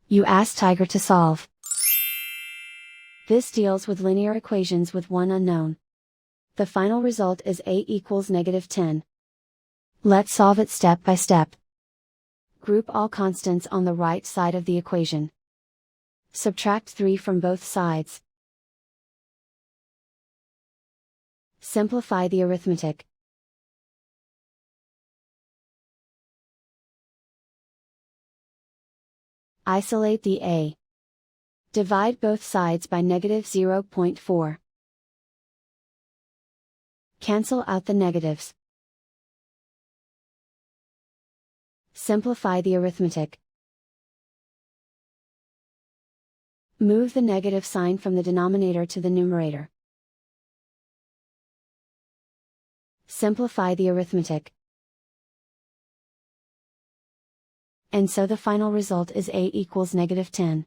You ask Tiger to solve. This deals with linear equations with one unknown. The final result is a equals -10. Let's solve it step by step. Group all constants on the right side of the equation. Subtract 3 from both sides. Simplify the arithmetic. Isolate the a. Divide both sides by -0.4. Cancel out the negatives. Simplify the arithmetic. Move the negative sign from the denominator to the numerator. Simplify the arithmetic. And so the final result is a equals -10.